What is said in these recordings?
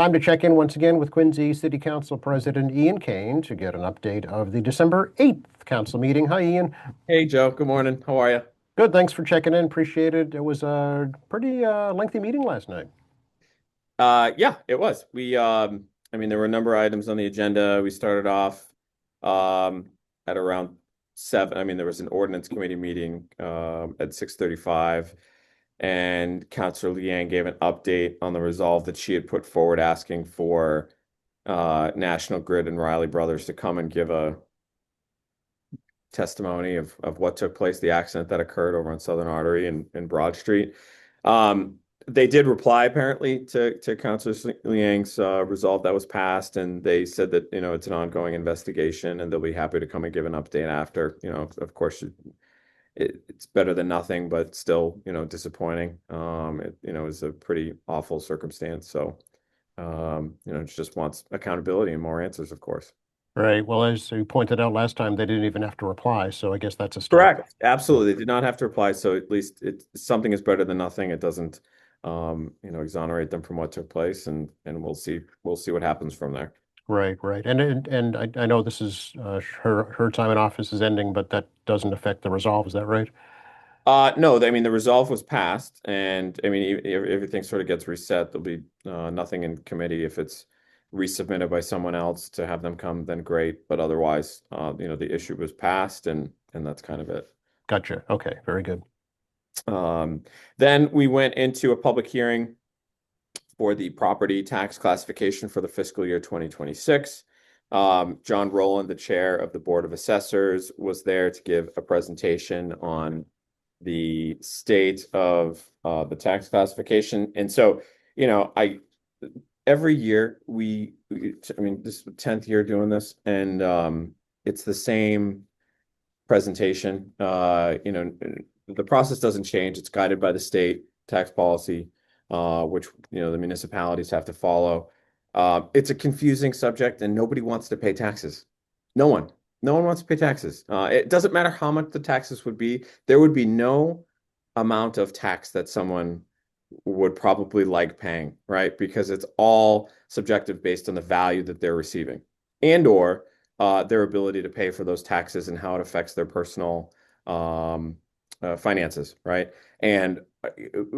Time to check in once again with Quincy City Council President Ian Kane to get an update of the December 8th council meeting. Hi, Ian. Hey Joe, good morning. How are you? Good, thanks for checking in. Appreciate it. It was a pretty lengthy meeting last night. Yeah, it was. I mean, there were a number of items on the agenda. We started off at around 7. I mean, there was an ordinance committee meeting at 6:35, and Councilor Liang gave an update on the resolve that she had put forward asking for National Grid and Riley Brothers to come and give a testimony of what took place, the accident that occurred over on Southern Artery and Broad Street. They did reply apparently to Councilor Liang's resolve that was passed, and they said that it's an ongoing investigation, and they'll be happy to come and give an update after. Of course, it's better than nothing, but still, disappointing. It was a pretty awful circumstance. So, it just wants accountability and more answers, of course. Right. Well, as you pointed out last time, they didn't even have to reply, so I guess that's a start. Correct. Absolutely. They did not have to reply. So at least something is better than nothing. It doesn't, exonerate them from what took place, and we'll see what happens from there. Right, right. And I know this is her time in office is ending, but that doesn't affect the resolve. Is that right? No, I mean the resolve was passed, and I mean everything sort of gets reset. There'll be nothing in committee if it's resubmitted by someone else to have them come, then great. But otherwise, the issue was passed, and that's kind of it. Gotcha. Okay, very good. Then we went into a public hearing for the property tax classification for the fiscal year 2026. John Rowland, the chair of the Board of Assessors, was there to give a presentation on the state of the tax classification. And so, every year I mean, this is the 10th year doing this, and it's the same presentation. The process doesn't change. It's guided by the state tax policy, which the municipalities have to follow. It's a confusing subject, and nobody wants to pay taxes. No one. No one wants to pay taxes. It doesn't matter how much the taxes would be. There would be no amount of tax that someone would probably like paying, right? Because it's all subjective based on the value that they're receiving and/or their ability to pay for those taxes and how it affects their personal finances, right? And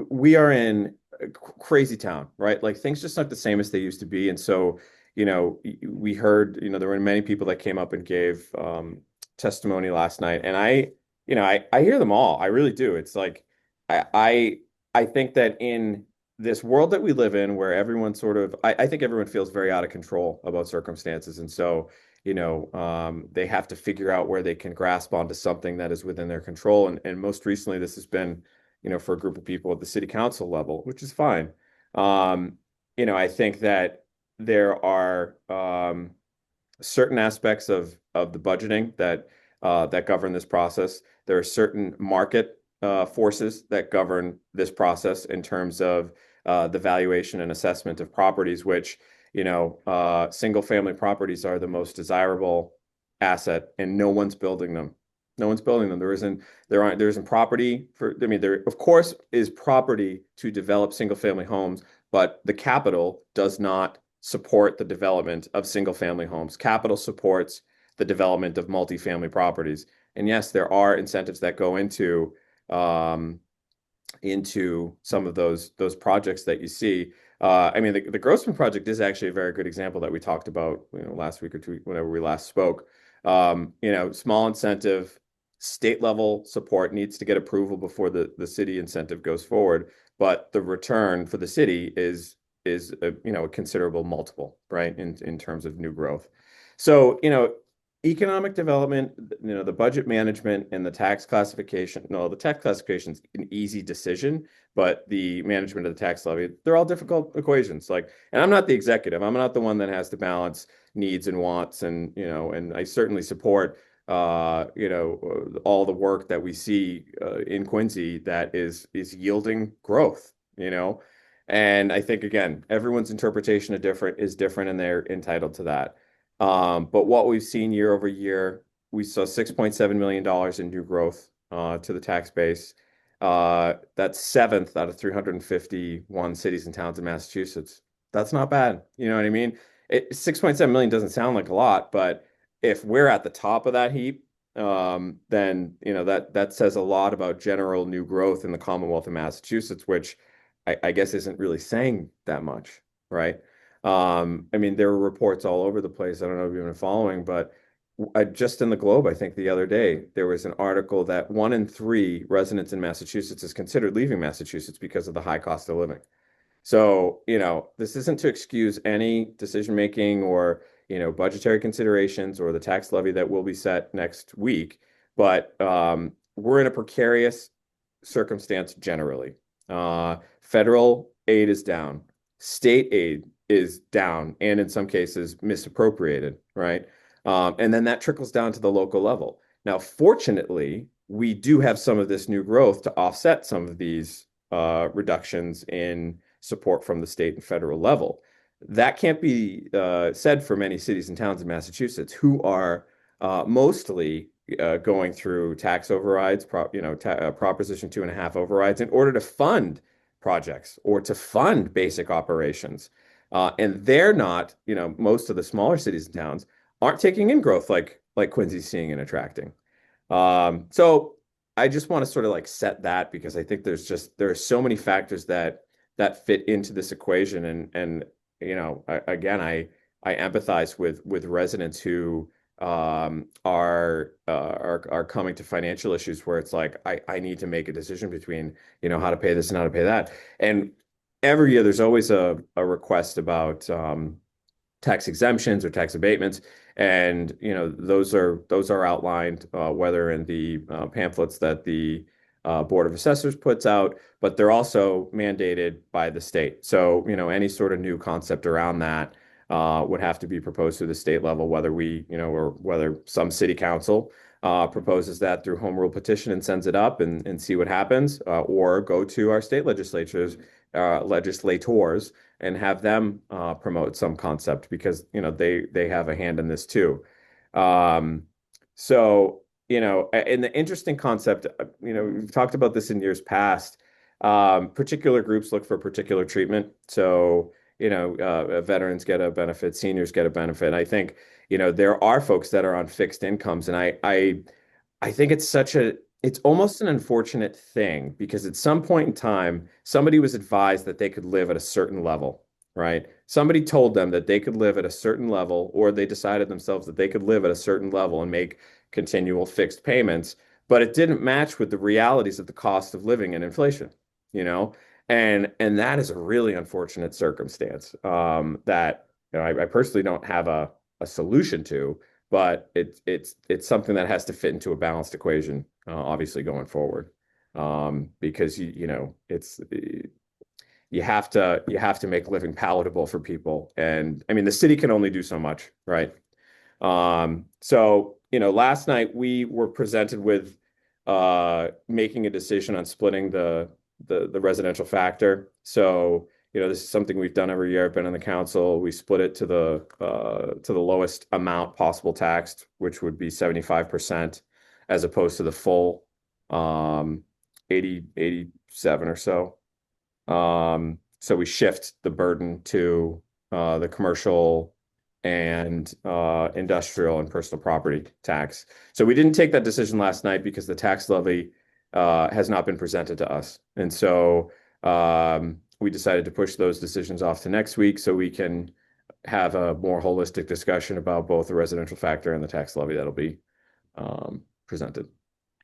we are in a crazy town, right? Like things just aren't the same as they used to be. And so, we heard, there were many people that came up and gave testimony last night. And I hear them all. I really do. It's like, I think that in this world that we live in, where everyone I think everyone feels very out of control about circumstances. And so, they have to figure out where they can grasp onto something that is within their control. And most recently, this has been, for a group of people at the city council level, which is fine. I think that there are certain aspects of the budgeting that govern this process. There are certain market forces that govern this process in terms of the valuation and assessment of properties, which single family properties are the most desirable asset, and no one's building them. No one's building them. There isn't property for, I mean, there of course is property to develop single family homes, but the capital does not support the development of single family homes. Capital supports the development of multifamily properties. And yes, there are incentives that go into some of those projects that you see. I mean, the Grossman project is actually a very good example that we talked about, last week or two, whenever we last spoke. Small incentive, state level support needs to get approval before the city incentive goes forward, but the return for the city is a considerable multiple, right, in terms of new growth. So, economic development, the budget management and the tax classification. No, the tax classification is an easy decision, but the management of the tax levy, they're all difficult equations. And I'm not the executive. I'm not the one that has to balance needs and wants, and I certainly support, all the work that we see in Quincy that is yielding growth, and I think again, everyone's interpretation is different, and they're entitled to that. But what we've seen year over year, we saw $6.7 million in new growth to the tax base. That's seventh out of 351 cities and towns in Massachusetts. That's not bad. You know what I mean? 6.7 million doesn't sound like a lot, but if we're at the top of that heap, then that says a lot about general new growth in the Commonwealth of Massachusetts, which I guess isn't really saying that much, right? I mean, there are reports all over the place. I don't know if you've been following, but just in the Globe, I think the other day, there was an article that 1 in 3 residents in Massachusetts is considered leaving Massachusetts because of the high cost of living. So, this isn't to excuse any decision making or, budgetary considerations or the tax levy that will be set next week, but we're in a precarious circumstance generally. Federal aid is down, state aid is down, and in some cases misappropriated, right? And then that trickles down to the local level. Now, fortunately, we do have some of this new growth to offset some of these reductions in support from the state and federal level. That can't be said for many cities and towns in Massachusetts who are mostly going through tax overrides, Proposition 2.5 overrides in order to fund projects or to fund basic operations. And they're not, most of the smaller cities and towns aren't taking in growth like Quincy's seeing and attracting. So I just want to sort of like set that because I think there are so many factors that fit into this equation. And again, I empathize with residents who are coming to financial issues where it's like I need to make a decision between how to pay this and how to pay that. And every year there's always a request about tax exemptions or tax abatements, and those are outlined whether in the pamphlets that the Board of Assessors puts out, but they're also mandated by the state. So, any sort of new concept around that would have to be proposed to the state level, whether or whether some city council proposes that through home rule petition and sends it up and see what happens, or go to our state legislators and have them promote some concept because, they have a hand in this too. So, and the interesting concept, we've talked about this in years past. Particular groups look for particular treatment. So, veterans get a benefit, seniors get a benefit. I think, there are folks that are on fixed incomes, and I think it's almost an unfortunate thing because at some point in time, somebody was advised that they could live at a certain level, right? Somebody told them that they could live at a certain level, or they decided themselves that they could live at a certain level and make continual fixed payments, but it didn't match with the realities of the cost of living and inflation, and that is a really unfortunate circumstance that I personally don't have a solution to, but it's something that has to fit into a balanced equation, obviously going forward, because it's you have to make living palatable for people, and I mean the city can only do so much, right? So last night we were presented with making a decision on splitting the residential factor. So this is something we've done every year. I've been on the council. We split it to the lowest amount possible taxed, which would be 75%, as opposed to the full 87 or so. So we shift the burden to the commercial and industrial and personal property tax. So we didn't take that decision last night because the tax levy has not been presented to us. And so we decided to push those decisions off to next week so we can have a more holistic discussion about both the residential factor and the tax levy that'll be presented.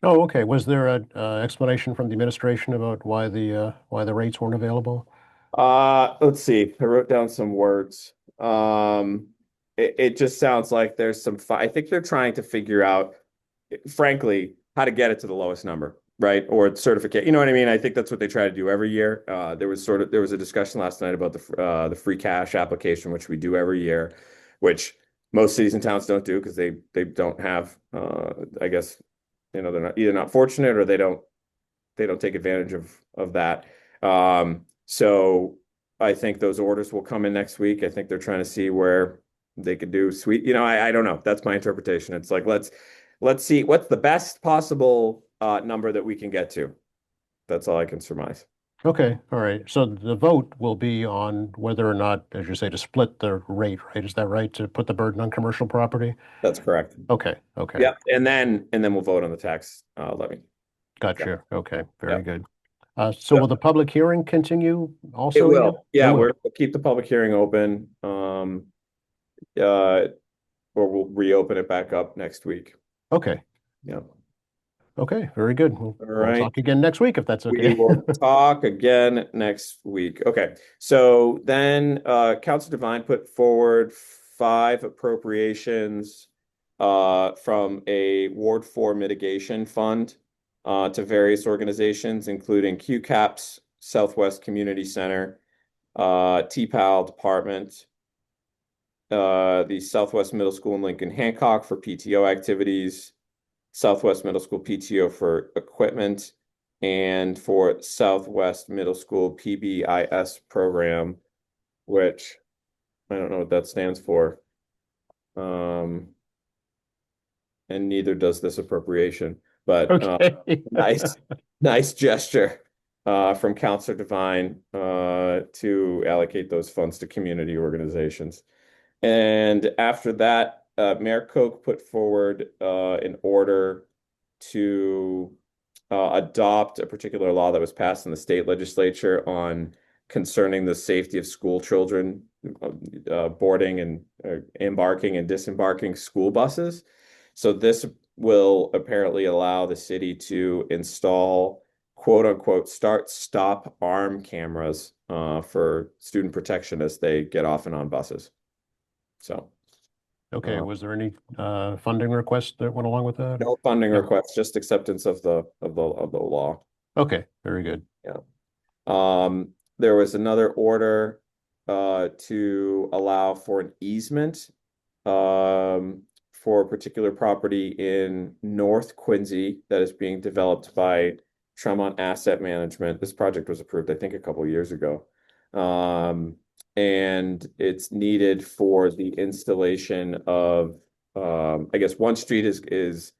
Oh, okay. Was there an explanation from the administration about why the rates weren't available? Let's see. I wrote down some words. It just sounds like there's I think they're trying to figure out, frankly, how to get it to the lowest number, right? Or certificate. You know what I mean? I think that's what they try to do every year. There was a discussion last night about the free cash application, which we do every year, which most cities and towns don't do because they don't have, I guess, they're not fortunate or they don't take advantage of that. So I think those orders will come in next week. I think they're trying to see where they could do sweet. I don't know. That's my interpretation. It's like let's see what's the best possible number that we can get to. That's all I can surmise. Okay, all right. So the vote will be on whether or not, as you say, to split the rate, right? Is that right? To put the burden on commercial property? That's correct. Okay, okay. Yep. And then we'll vote on the tax levy. Yeah. Gotcha. Okay, very Yeah. good. So will the public hearing continue It also, Ian? will. It Yeah, will. we'll keep the public hearing open. Uh, or we'll reopen it back up next week. Okay. Yeah. Okay, very good. We'll, All we'll right. talk again next week if that's We okay. will talk again next week. Okay. So then Council Devine put forward 5 appropriations from a Ward 4 mitigation fund to various organizations, including QCAPS, Southwest Community Center, TPAL Department, the Southwest Middle School in Lincoln Hancock for PTO activities, Southwest Middle School PTO for equipment, and for Southwest Middle School PBIS program, which I don't know what that stands for. Um, and neither does this appropriation, but Okay. nice, nice gesture from Counselor Devine to allocate those funds to community organizations. And after that, Mayor Koch put forward an order to adopt a particular law that was passed in the state legislature on concerning the safety of school children boarding and embarking and disembarking school buses. So this will apparently allow the city to install quote unquote stop arm cameras for student protection as they get off and on buses. So Okay, uh, was there any funding request that went along with that? no funding No. requests, just acceptance of the law. Okay, very good. Yeah. There was another order to allow for an easement for a particular property in North Quincy that is being developed by Tremont Asset Management. This project was approved, I think, a couple of years ago. And it's needed for the installation of I guess one street is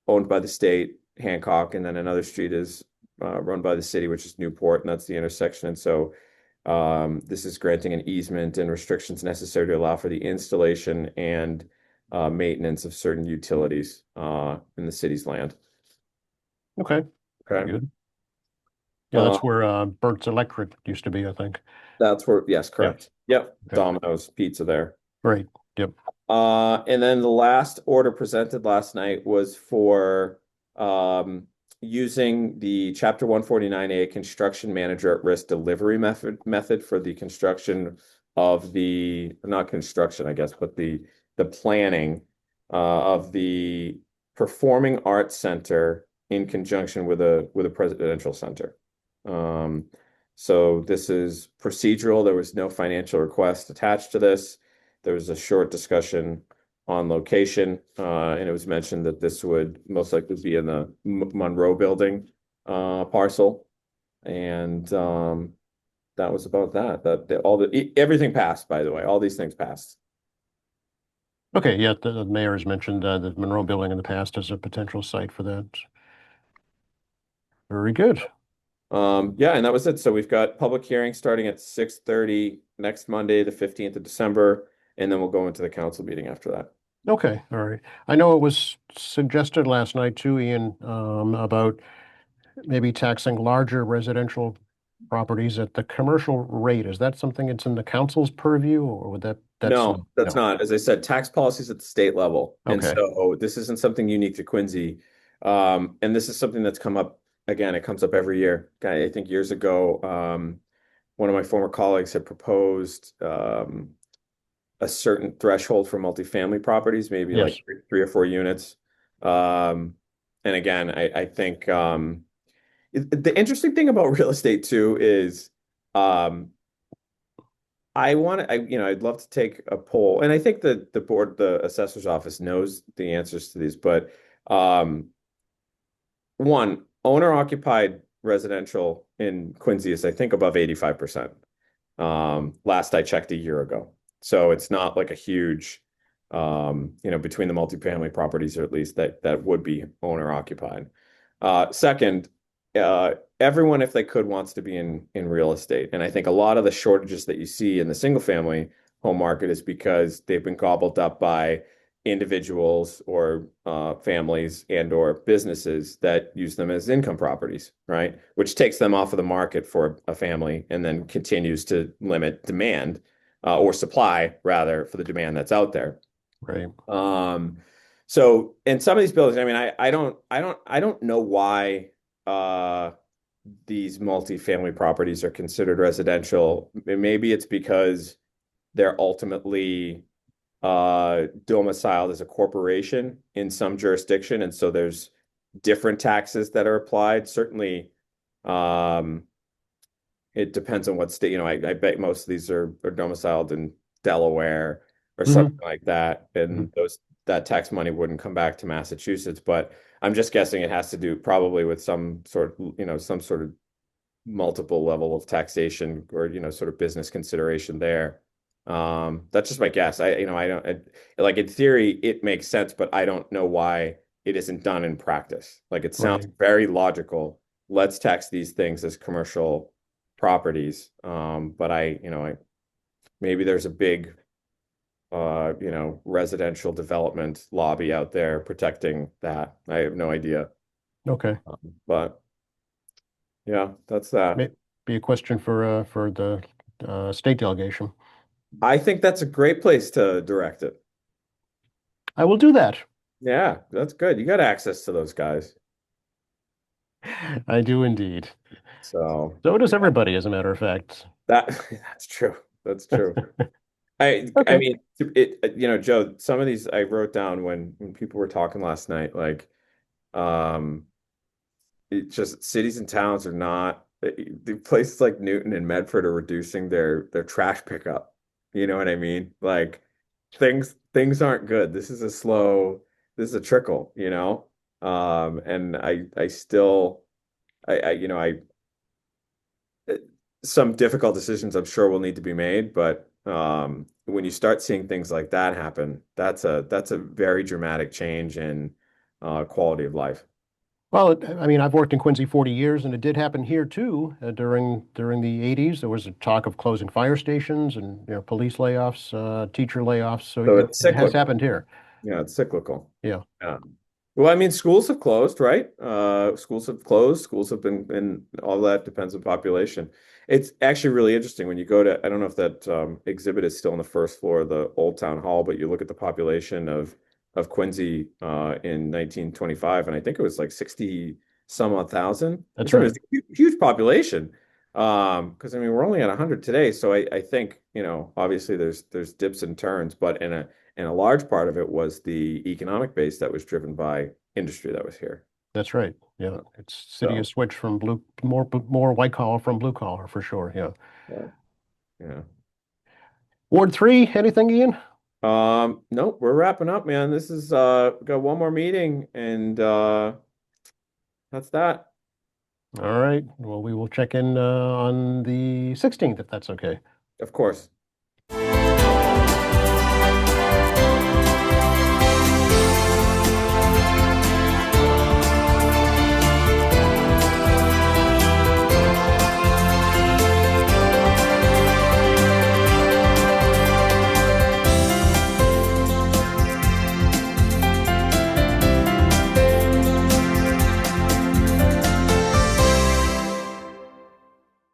owned by the state, Hancock, and then another street is run by the city, which is Newport, and that's the intersection. And so this is granting an easement and restrictions necessary to allow for the installation and maintenance of certain utilities in the city's land. Okay, very Okay. good. Yeah, Uh, that's where Burt's Electric used to be, I think. that's where, yes, Yeah. correct. Yep. Okay. Domino's Pizza there. Great. Yep. And then the last order presented last night was for using the Chapter 149A construction manager at risk delivery method for the construction of the, not construction, I guess, but the planning of the Performing Arts Center in conjunction with a presidential center. So this is procedural. There was no financial request attached to this. There was a short discussion on location, and it was mentioned that this would most likely be in the Monroe Building parcel, and that was about that. Everything passed, by the way. All these things passed. Okay, yeah, the mayor has mentioned the Monroe Building in the past as a potential site for that. Very good. Yeah, and that was it. So we've got public hearing starting at 6:30 next Monday, the 15th of December, and then we'll go into the council meeting after that. Okay, all right. I know it was suggested last night too, Ian, about maybe taxing larger residential properties at the commercial rate. Is that something that's in the council's purview, or would that's No, that's no? not. As I said, tax policies at the state level. And Okay, so this isn't something unique to Quincy. And this is something that's come up again, it comes up every year. I think years ago, one of my former colleagues had proposed a certain threshold for multifamily properties, maybe yes. like 3 or 4 units. And again, I think the interesting thing about real estate too is um, I'd love to take a poll, and I think that the assessor's office knows the answers to these, but um, one, owner-occupied residential in Quincy is, I think, above 85%. Last I checked a year ago. So it's not like a huge, between the multifamily properties, or at least that would be owner occupied. Second, everyone, if they could, wants to be in real estate. And I think a lot of the shortages that you see in the single family home market is because they've been gobbled up by individuals or families and or businesses that use them as income properties, right? Which takes them off of the market for a family and then continues to limit demand or supply rather for the demand that's out there. Right. Um, so in some of these buildings, I mean, I don't know why uh these multifamily properties are considered residential. Maybe it's because they're ultimately domiciled as a corporation in some jurisdiction, and so there's different taxes that are applied. Certainly, um, it depends on what state, I bet most of these are domiciled in Delaware or something Hmm. like that, and that tax money wouldn't come back to Massachusetts. But I'm just guessing it has to do probably with some sort of multiple level of taxation or sort of business consideration there. That's just my guess. I don't like in theory it makes sense, but I don't know why it isn't done in practice. Like it sounds Right. very logical. Let's tax these things as commercial properties. But I maybe there's a big residential development lobby out there protecting that. I have no idea. Okay. But yeah, that's that. May be a question for the state delegation. I think that's a great place to direct it. I will do that. Yeah, that's good. You got access to those guys. I do indeed. So So does yeah, everybody, as a matter of fact. that that's true. That's true. I Okay. mean Joe, some of these I wrote down when people were talking last night, like um it just cities and towns are not the places like Newton and Medford are reducing their trash pickup. You know what I mean? Like things aren't good. This is a trickle. And I still I some difficult decisions I'm sure will need to be made, but when you start seeing things like that happen, that's a very dramatic change in quality of life. Well, I mean, I've worked in Quincy 40 years, and it did happen here too. During the 80s, there was a talk of closing fire stations and police layoffs, teacher layoffs. So So yeah, it's it has cyclical. happened here. Yeah, it's cyclical. Yeah, Yeah. Well, I mean, schools have closed, right? Schools have closed. Schools have been all that depends on population. It's actually really interesting when you go to, I don't know if that exhibit is still on the first floor of the Old Town Hall, but you look at the population of Quincy in 1925, and I think it was like 60 some odd thousand. that's It's, I mean, right. it's a huge population. Because I mean, we're only at 100 today, so I think, obviously there's dips and turns, but and a large part of it was the economic base that was driven by industry that was here. That's right. Yeah, it's city has So, switched from more white collar from blue collar for sure. Yeah. yeah. Yeah. Ward 3, anything, Ian? Nope, we're wrapping up, man. This is we got one more meeting and that's that. All right. Well, we will check in on the 16th if that's okay. Of course.